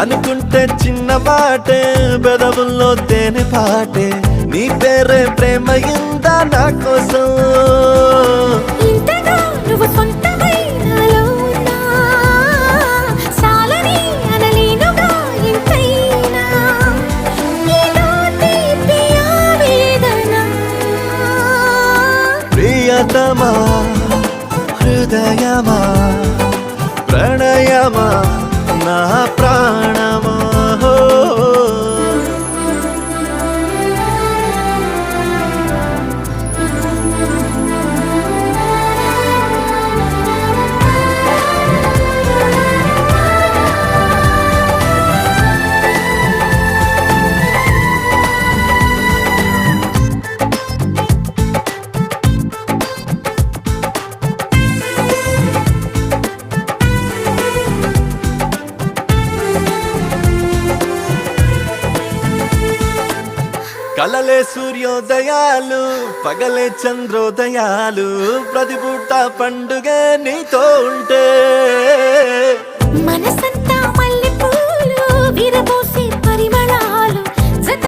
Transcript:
అనుకుంటే చిన్న మాటే బెదవుల్లో తేనె పాటే నీ పేరే ప్రేమయిందా నా కోసం ఇంతగా నువ్వు సొంతమై నాలో ఉన్నా సాలని అనలేనుగా ఇంతైనా నీలో తీపి ఆవేదన ప్రియతమా హృదయమా ప్రణయమా నా ప్రాణమా హో కలలే సూర్యోదయాలు పగలే చంద్రోదయాలు ప్రతి పూట పండుగ నీతో ఉంటే